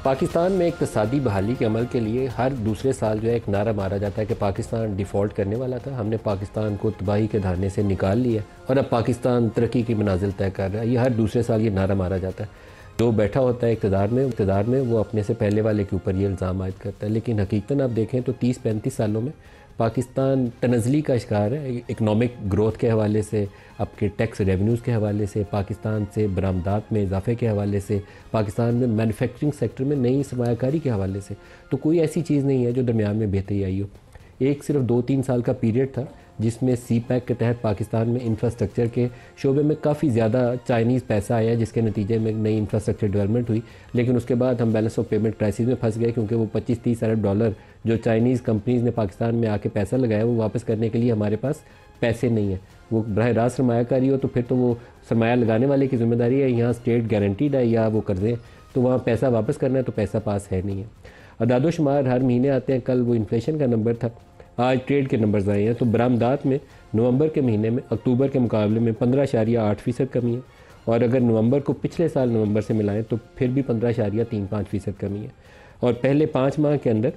पाकिस्तान में इक़्तिसादी बहाली के अमल के लिए हर दूसरे साल जो है एक नारा मारा जाता है कि पाकिस्तान डिफ़ॉल्ट करने वाला था, हमने पाकिस्तान को तबाही के धारने से निकाल लिया और अब पाकिस्तान तरक्की की मनाजिल तय कर रहा है। ये हर दूसरे साल ये नारा मारा जाता है। जो बैठा होता है इक़्तिदार में वो अपने से पहले वाले के ऊपर ये इल्ज़ाम आयद करता है, लेकिन हकीकतन आप देखें तो 30-35 सालों में पाकिस्तान तनज़ली का शिकार है। इकनॉमिक ग्रोथ के हवाले से, आपके टैक्स रेवेन्यूज़ के हवाले से, पाकिस्तान से बरामदात में इजाफे के हवाले से, पाकिस्तान में मैन्युफैक्चरिंग सेक्टर में नई सरमायाकारी के हवाले से, तो कोई ऐसी चीज़ नहीं है जो दरमियान में बेहतरी आई हो। एक सिर्फ 2-3 साल का पीरियड था जिसमें CPEC के तहत पाकिस्तान में इंफ्रास्ट्रक्चर के शोबे में काफ़ी ज़्यादा चाइनीज़ पैसा आया, जिसके नतीजे में नई इंफ्रास्ट्रक्चर डेवलपमेंट हुई। लेकिन उसके बाद हम बैलेंस ऑफ पेमेंट क्राइसिस में फंस गए, क्योंकि वो 25-30 अरब डॉलर जो चाइनीज़ कंपनीज़ ने पाकिस्तान में आके पैसा लगाया वो वापस करने के लिए हमारे पास पैसे नहीं है। वो बराह रास्त सरमायाकारी हो तो फिर तो वो सरमाया लगाने वाले की ज़िम्मेदारी है, यहाँ स्टेट गारंटीड है या वो कर्ज़े, तो वहाँ पैसा वापस करना है तो पैसा पास है नहीं है। अदादोशुमार हर महीने आते हैं, कल वो इन्फ्लेशन का नंबर था, आज ट्रेड के नंबर्स आए हैं, तो बरामदात में नवंबर के महीने में अक्टूबर के मुकाबले में 15.8% कमी है, और अगर नवंबर को पिछले साल नवंबर से मिलाएं तो फिर भी 15.35% कमी है, और पहले 5 माह के अंदर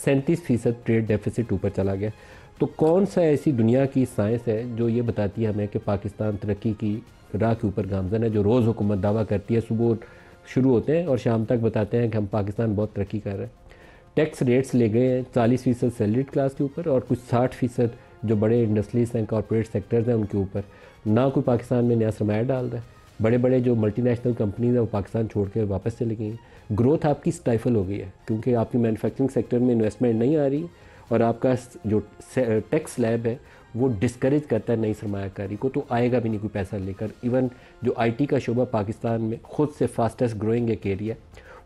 37% ट्रेड डेफिसिट ऊपर चला गया। तो कौन सा ऐसी दुनिया की साइंस है जो ये बताती है हमें कि पाकिस्तान तरक्की की राह के ऊपर गामज़न है, जो रोज़ हुकूमत दावा करती है, सुबह शुरू होते हैं और शाम तक बताते हैं कि हम पाकिस्तान बहुत तरक्की कर रहे हैं। टैक्स रेट्स ले गए हैं 40% सैलरीड क्लास के ऊपर और कुछ 60% जो बड़े इंडस्ट्रीज हैं, कॉर्पोरेट सेक्टर्स हैं, उनके ऊपर। ना कोई पाकिस्तान में नया सरमाया डाल रहा है, बड़े बड़े जो मल्टीनेशनल कंपनीज हैं वो पाकिस्तान छोड़ के वापस चली गई हैं। ग्रोथ आपकी स्टाइफल हो गई है क्योंकि आपकी मैन्युफैक्चरिंग सेक्टर में इन्वेस्टमेंट नहीं आ रही, और आपका जो टैक्स स्लैब है वो डिस्करेज करता है नई सरमायाकारी को, तो आएगा भी नहीं कोई पैसा लेकर। इवन जो IT का शोबा पाकिस्तान में खुद से फास्टेस्ट ग्रोइंग एक एरिया,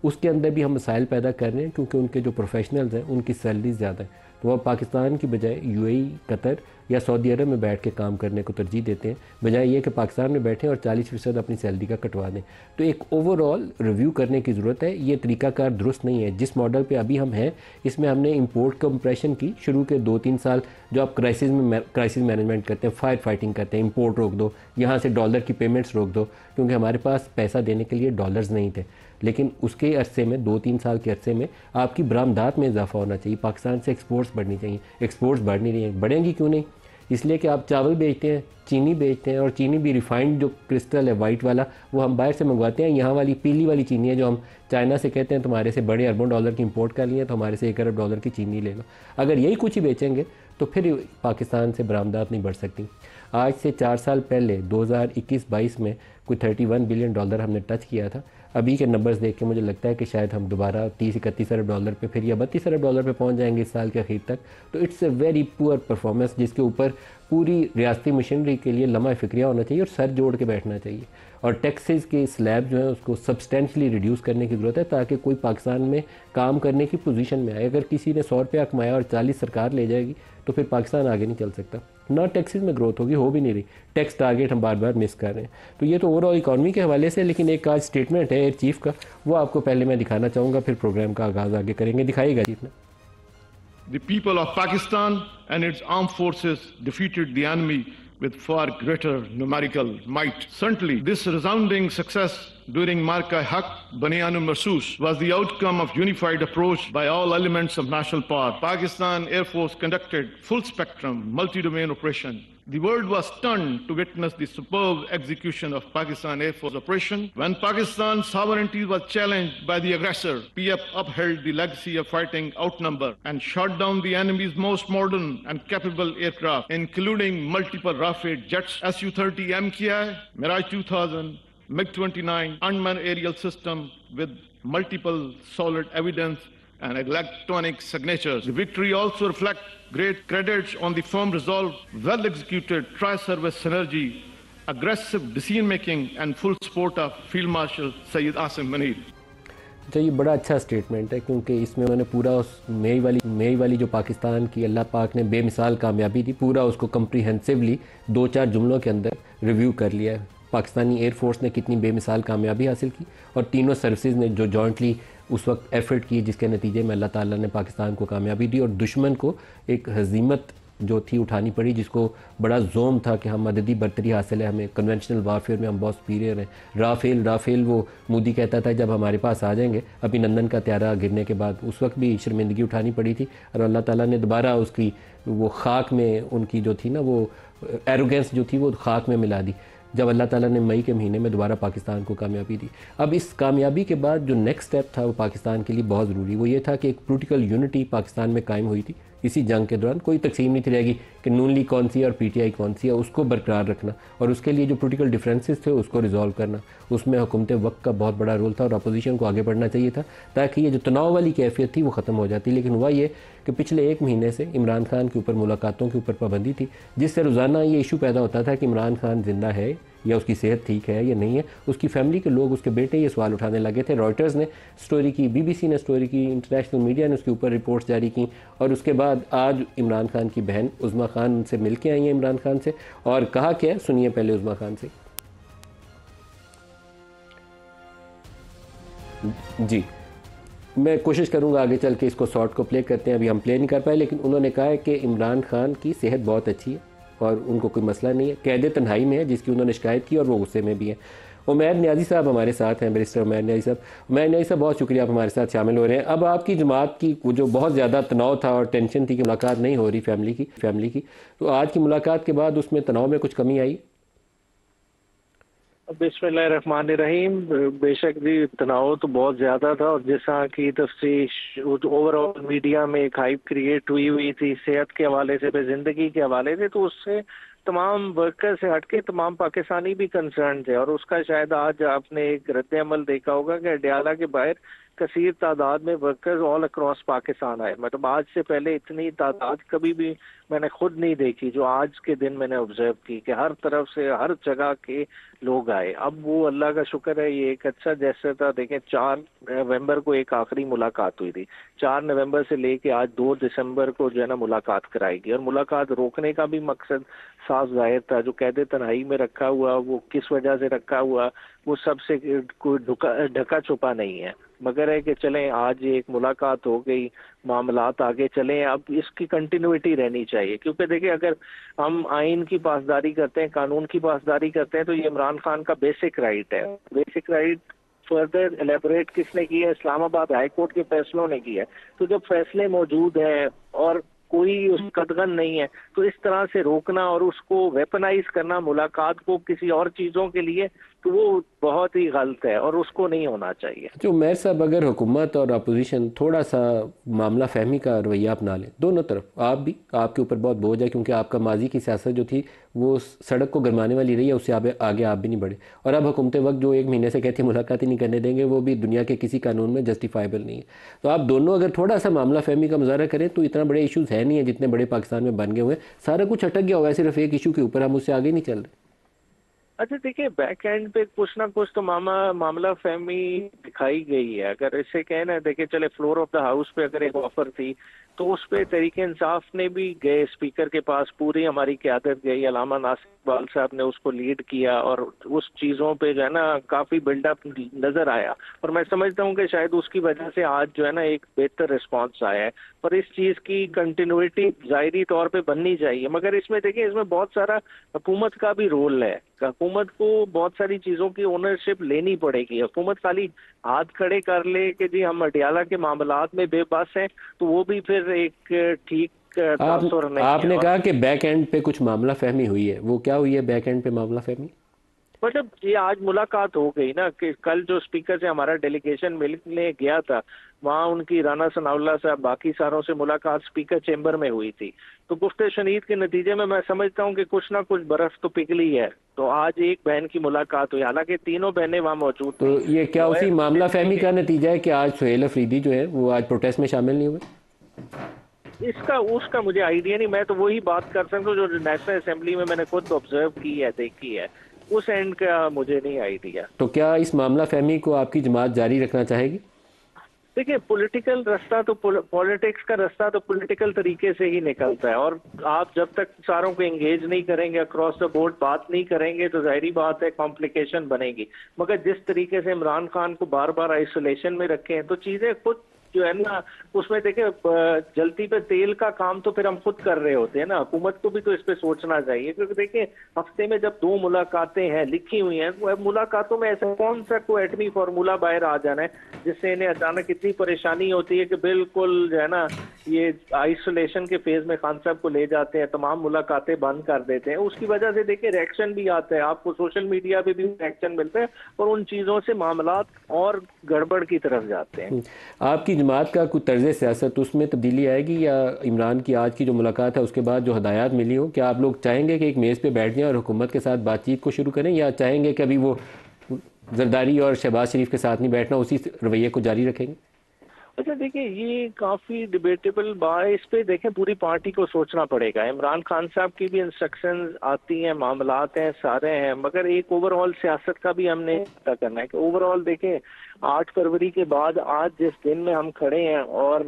उसके अंदर भी हम मसाइल पैदा कर रहे हैं क्योंकि उनके जो प्रोफेशनल्स हैं उनकी सैलरीज ज़्यादा है, तो वह पाकिस्तान की बजाय UAE, कतर या सऊदी अरब में बैठ के काम करने को तरजीह देते हैं, बजाय ये कि पाकिस्तान में बैठें और 40% अपनी सैलरी का कटवा दें। तो एक ओवरऑल रिव्यू करने की ज़रूरत है। ये तरीकाकार दुरुस्त नहीं है। जिस मॉडल पे अभी हम हैं इसमें हमने इंपोर्ट कंप्रेशन की शुरू के 2-3 साल, जो आप क्राइसिस मैनेजमेंट करते हैं, फायर फाइटिंग करते हैं, इंपोर्ट रोक दो, यहाँ से डॉलर की पेमेंट्स रोक दो, क्योंकि हमारे पास पैसा देने के लिए डॉलर्स नहीं थे। लेकिन उसके अरसे में 2-3 साल के अरसे में आपकी बरामदात में इजाफा होना चाहिए, पाकिस्तान से एक्सपोर्ट्स बढ़नी चाहिए। एक्सपोर्ट्स बढ़ नहीं रही हैं, बढ़ेंगी क्यों नहीं? इसलिए कि आप चावल बेचते हैं, चीनी बेचते हैं, और चीनी भी रिफाइंड जो क्रिस्टल है वाइट वाला वो हम बाहर से मंगवाते हैं। यहाँ वाली पीली वाली चीनी है जो हम चाइना से कहते हैं तुम्हारे से बड़े अरबों डॉलर की इंपोर्ट कर लिए, तो हमारे से 1 अरब डॉलर की चीनी ले लो। अगर यही कुछ ही बेचेंगे तो फिर पाकिस्तान से बरामदात नहीं बढ़ सकती। आज से 4 साल पहले 2021-22 में कोई $31 बिलियन हमने टच किया था। अभी के नंबर्स देख के मुझे लगता है कि शायद हम दोबारा 30-31 अरब डॉलर पे फिर या 32 अरब डॉलर पे पहुंच जाएंगे इस साल के आखिर तक। तो it's a very poor performance, जिसके ऊपर पूरी रियासती मशीनरी के लिए लम्हा फिक्रिया होना चाहिए और सर जोड़ के बैठना चाहिए। और टैक्सेस के स्लैब जो है उसको सब्सटेंशली रिड्यूस करने की ज़रूरत है, ताकि कोई पाकिस्तान में काम करने की पोजीशन में आए। अगर किसी ने 100 रुपया कमाया और 40 सरकार ले जाएगी तो फिर पाकिस्तान आगे नहीं चल सकता। ना टैक्सेस में ग्रोथ होगी, हो भी नहीं रही। टैक्स टारगेट हम बार बार मिस कर रहे हैं। तो ये तो ओवरऑल इकॉनमी के हवाले से, लेकिन एक आज स्टेटमेंट है एयर चीफ का, वो आपको पहले मैं दिखाना चाहूँगा, फिर प्रोग्राम का आगाज़ आगे करेंगे। दिखाइएगा चीफ ने। The people of Pakistan and its armed forces defeated the enemy with far greater numerical might. Certainly, this resounding success during Marka Haq Banianu Marsus was the outcome of unified approach by all elements of national power. Pakistan Air Force conducted full spectrum multi-domain operation. The world was stunned to witness the superb execution of Pakistan Air Force operation. When Pakistan's sovereignty was challenged by the aggressor, PF upheld the legacy of fighting outnumbered and shot down the enemy's most modern and capable aircraft, including multiple Rafale jets, Su-30 MKI, Mirage 2000, MiG-29, unmanned aerial system with multiple solid evidence and electronic signatures. The victory also reflects great credits on the firm resolve, well-executed tri-service synergy, aggressive decision-making and full support of Field Marshal Sayyid Asim Munir. तो ये बड़ा अच्छा statement है क्योंकि इसमें उन्होंने पूरा उस मई वाली जो पाकिस्तान की अल्लाह पाक ने बेमिसाल कामयाबी थी, पूरा उसको कम्प्रीहेंसिवली 2-4 जुमलों के अंदर रिव्यू कर लिया है। पाकिस्तानी एयरफोर्स ने कितनी बेमिसाल कामयाबी हासिल की और तीनों सर्विसेज ने जो जॉइंटली उस वक्त एफर्ट की, जिसके नतीजे में अल्लाह ताला ने पाकिस्तान को कामयाबी दी और दुश्मन को एक हजीमत जो थी उठानी पड़ी, जिसको बड़ा जोम था कि हम मददी बरतरी हासिल है, हमें कन्वेंशनल वारफेयर में हम बहुत सुपीरियर हैं। राफेल वो मोदी कहता था जब हमारे पास आ जाएंगे, अभिनंदन का त्यारा गिरने के बाद उस वक्त भी शर्मिंदगी उठानी पड़ी थी, और अल्लाह ताला ने दोबारा उसकी वो खाक में, उनकी जो थी ना वो एरोगेंस जो थी वो खाक में मिला दी, जब अल्लाह ताला ने मई के महीने में दोबारा पाकिस्तान को कामयाबी दी। अब इस कामयाबी के बाद जो नेक्स्ट स्टेप था वो पाकिस्तान के लिए बहुत ज़रूरी, वो ये था कि एक पोलिटिकल यूनिटी पाकिस्तान में कायम हुई थी। इसी जंग के दौरान कोई तकसीम नहीं थी रहेगी कि नून लीग कौन सी है और पीटीआई कौन सी है, उसको बरकरार रखना और उसके लिए जो पोलिटिकल डिफरेंसेस थे उसको रिजॉल्व करना, उसमें हुकूमत वक्त का बहुत बड़ा रोल था और अपोजिशन को आगे बढ़ना चाहिए था ताकि ये जो तनाव वाली कैफियत थी वो ख़त्म हो जाती। लेकिन हुआ ये कि पिछले एक महीने से इमरान खान के ऊपर मुलाकातों के ऊपर पाबंदी थी, जिससे रोज़ाना ये इशू पैदा होता था कि इमरान खान जिंदा है या उसकी सेहत ठीक है या नहीं है। उसकी फैमिली के लोग, उसके बेटे ये सवाल उठाने लगे थे। रॉयटर्स ने स्टोरी की, बीबीसी ने स्टोरी की, इंटरनेशनल मीडिया ने उसके ऊपर रिपोर्ट्स जारी की, और उसके बाद आज इमरान खान की बहन उज़्मा खान से मिल के आई हैं इमरान खान से, और कहा क्या है सुनिए पहले उज़्मा खान से। जी, मैं कोशिश करूंगा आगे चल के इसको शॉर्ट को प्ले करते हैं, अभी हम प्ले नहीं कर पाए, लेकिन उन्होंने कहा है कि इमरान खान की सेहत बहुत अच्छी है और उनको कोई मसला नहीं है, कैद तन्हाई में है जिसकी उन्होंने शिकायत की और वो गुस्से में भी है। उमैर न्याजी साहब हमारे साथ हैं, बैरिस्टर उमैर न्याजी साहब। उमैर न्याजी साहब बहुत शुक्रिया आप हमारे साथ शामिल हो रहे हैं। अब आपकी जमात की जो बहुत ज़्यादा तनाव था और टेंशन थी कि मुलाकात नहीं हो रही फैमिली की, तो आज की मुलाकात के बाद उसमें तनाव में कुछ कमी आई? बिस्मिल्लाहिर्रहमानिर्रहीम। बेशक जी, तनाव तो बहुत ज़्यादा था, और जैसा कि तफ्तीश ओवरऑल मीडिया में एक हाइप क्रिएट हुई थी सेहत के हवाले से, ज़िंदगी के हवाले से, तो उससे तमाम वर्कर से हटके तमाम पाकिस्तानी भी कंसर्न थे। और उसका शायद आज आपने एक रद्द अमल देखा होगा कि अडयाला के बाहर कसीर तादाद में वर्कर्स ऑल अक्रॉस पाकिस्तान आए। मतलब आज से पहले इतनी तादाद कभी भी मैंने खुद नहीं देखी जो आज के दिन मैंने ऑब्जर्व की, कि हर तरफ से हर जगह के लोग आए। अब वो अल्लाह का शुक्र है, ये एक अच्छा जैसे था। देखें, 4 नवंबर को एक आखिरी मुलाकात हुई थी, 4 नवंबर से लेके आज 2 दिसंबर को जो है ना मुलाकात कराएगी, और मुलाकात रोकने का भी मकसद साफ जाहिर था। जो कैद तन्हाई में रखा हुआ, वो किस वजह से रखा हुआ, वो सबसे कोई ढका छुपा नहीं है, मगर है कि चलें आज एक मुलाकात हो गई, मामलात आगे चलें। अब इसकी कंटिन्यूटी रहनी चाहिए, क्योंकि देखिए अगर हम आइन की पासदारी करते हैं, कानून की पासदारी करते हैं, तो ये इमरान खान का बेसिक राइट है। बेसिक राइट फर्दर एलेबोरेट किसने की है? इस्लामाबाद हाई कोर्ट के फैसलों ने की है। तो जब फैसले मौजूद हैं और कोई उस कदगन नहीं है, तो इस तरह से रोकना और उसको वेपनाइज करना मुलाकात को किसी और चीज़ों के लिए, तो वो बहुत ही गलत है और उसको नहीं होना चाहिए। जो मेयर साहब, अगर हुकूमत और अपोजिशन थोड़ा सा मामला फहमी का रवैया अपना लें, दोनों तरफ, आप भी, आपके ऊपर बहुत बोझ है क्योंकि आपका माजी की सियासत जो थी वो सड़क को गरमाने वाली रही है, उससे आगे आप भी नहीं बढ़े, और अब हुकूमत वक्त जो एक महीने से कहती है मुलाकात ही नहीं करने देंगे, वो भी दुनिया के किसी कानून में जस्टिफाइबल नहीं है। तो आप दोनों अगर थोड़ा सा मामला फहमी का मुजाहरा करें तो इतना बड़े इशूज़ है नहीं है जितने बड़े पाकिस्तान में बन गए हुए हैं। सारा कुछ अटक गया हुआ है सिर्फ एक इशू के ऊपर, हम उससे आगे नहीं चल रहे। अच्छा देखिए, बैक एंड पे कुछ ना कुछ तो मामला फहमी दिखाई गई है। अगर इसे कहना, देखिए चले फ्लोर ऑफ द हाउस पे अगर एक ऑफर थी, तो उस पे तहरीक इंसाफ ने भी गए स्पीकर के पास, पूरी हमारी क़यादत गई, अलामा नासिर इकबाल साहब ने उसको लीड किया, और उस चीज़ों पे जो है ना काफ़ी बिल्डअप नज़र आया, और मैं समझता हूँ कि शायद उसकी वजह से आज जो है ना एक बेहतर रिस्पॉन्स आया है। पर इस चीज़ की कंटिन्यूटी ज़ाहिरी तौर पे बननी चाहिए, मगर इसमें देखिए इसमें बहुत सारा हुकूमत का भी रोल है। हुकूमत को बहुत सारी चीज़ों की ओनरशिप लेनी पड़ेगी। हुकूमत खाली हाथ खड़े कर ले कि जी हम अडयाला के मामलात में बेबस हैं, तो वो भी फिर एक ठीक तासुर नहीं है। आपने कहा कि बैक एंड पे कुछ मामला फहमी हुई है, वो क्या हुई है बैक एंड पे मामला फहमी? मतलब ये आज मुलाकात हो गई ना, कि कल जो स्पीकर से हमारा डेलीगेशन मिलने गया था, वहाँ उनकी राना सनाउल्लाह साहब बाकी सारों से मुलाकात स्पीकर चेंबर में हुई थी। तो गुफ्ते शनीद के नतीजे में मैं समझता हूँ कि कुछ ना कुछ बर्फ तो पिघली है। तो आज एक बहन की मुलाकात हुई, हालांकि तीनों बहनें वहाँ मौजूद थी। तो ये क्या उसी मामला फहमी का नतीजा है कि आज सुहेल अफरीदी जो है वो आज प्रोटेस्ट में शामिल नहीं हुए? उसका मुझे आइडिया नहीं। मैं तो वही बात कर सकता हूँ जो नेशनल असेंबली में मैंने खुद ऑब्जर्व की है, देखी है, उस एंड का मुझे नहीं आइडिया। तो क्या इस मामला फहमी को आपकी जमात जारी रखना चाहेगी? देखिए, पॉलिटिकल रास्ता तो पॉलिटिक्स का रास्ता तो पॉलिटिकल तरीके से ही निकलता है, और आप जब तक सारों को एंगेज नहीं करेंगे, अक्रॉस द बोर्ड बात नहीं करेंगे, तो जाहिर बात है कॉम्प्लिकेशन बनेगी। मगर जिस तरीके से इमरान खान को बार बार आइसोलेशन में रखे हैं, तो चीज़ें खुद जो है ना उसमें देखे जलती पे तेल का काम तो फिर हम खुद कर रहे होते हैं ना, हुकूमत को भी तो इस पे सोचना चाहिए। क्योंकि देखिए हफ्ते में जब 2 मुलाकातें हैं लिखी हुई हैं, वो मुलाकातों में ऐसा कौन सा कोई एटमी फार्मूला बाहर आ जाना है जिससे इन्हें अचानक इतनी परेशानी होती है कि बिल्कुल जो है ना ये आइसोलेशन के फेज में खान साहब को ले जाते हैं, तमाम मुलाकातें बंद कर देते हैं। उसकी वजह से देखिए रिएक्शन भी आता है, आपको सोशल मीडिया पे भी रिएक्शन मिलते हैं और उन चीज़ों से मामलात और गड़बड़ की तरफ जाते हैं। आपकी जमात का कुछ तर्ज सियासत उसमें तब्दीली आएगी, या इमरान की आज की जो मुलाकात है उसके बाद जो हदायत मिली हो, क्या आप लोग चाहेंगे कि एक मेज़ पे बैठ जाएं और हुकूमत के साथ बातचीत को शुरू करें, या चाहेंगे कि अभी वो जरदारी और शहबाज शरीफ के साथ नहीं बैठना, उसी रवैये को जारी रखेंगे? अच्छा देखिए ये काफी डिबेटेबल बात है, इस पे देखें पूरी पार्टी को सोचना पड़ेगा। इमरान खान साहब की भी इंस्ट्रक्शंस आती हैं, मामलात हैं, सारे हैं, मगर एक ओवरऑल सियासत का भी हमने पता करना है कि ओवरऑल देखें 8 फरवरी के बाद आज जिस दिन में हम खड़े हैं और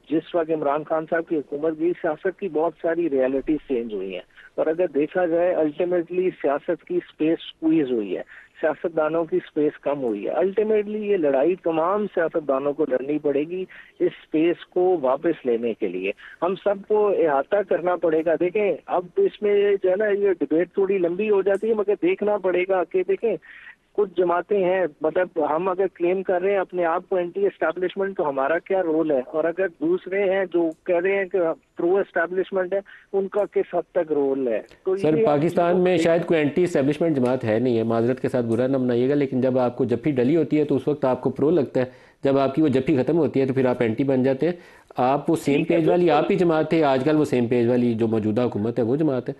जिस वक्त इमरान खान साहब की हुकूमत की सियासत की बहुत सारी रियलिटीज चेंज हुई हैं। और अगर देखा जाए अल्टीमेटली सियासत की स्पेस स्क्वीज हुई है, सियासतदानों की स्पेस कम हुई है। अल्टीमेटली ये लड़ाई तमाम सियासतदानों को लड़नी पड़ेगी इस स्पेस को वापस लेने के लिए। हम सबको इहाता करना पड़ेगा। देखें अब इसमें जो है ना ये डिबेट थोड़ी लंबी हो जाती है, मगर देखना पड़ेगा कि देखें कुछ जमातें हैं, मतलब हम अगर क्लेम कर रहे हैं अपने आप को एंटी एस्टैब्लिशमेंट तो हमारा क्या रोल है, और अगर दूसरे हैं जो कह रहे हैं कि प्रो एस्टैब्लिशमेंट है उनका किस हद तक रोल है। तो सर पाकिस्तान में शायद कोई एंटी एस्टैब्लिशमेंट जमात है नहीं है, माजरत के साथ बुरा ना मनाइएगा, लेकिन जब आपको जफ्फी डली होती है तो उस वक्त आपको प्रो लगता है, जब आपकी वो जफ्फी खत्म होती है तो फिर आप एंटी बन जाते हैं। आप वो सेम पेज वाली आप ही जमात है, आजकल वो सेम पेज वाली जो मौजूदा हुकूमत है वो जमात है।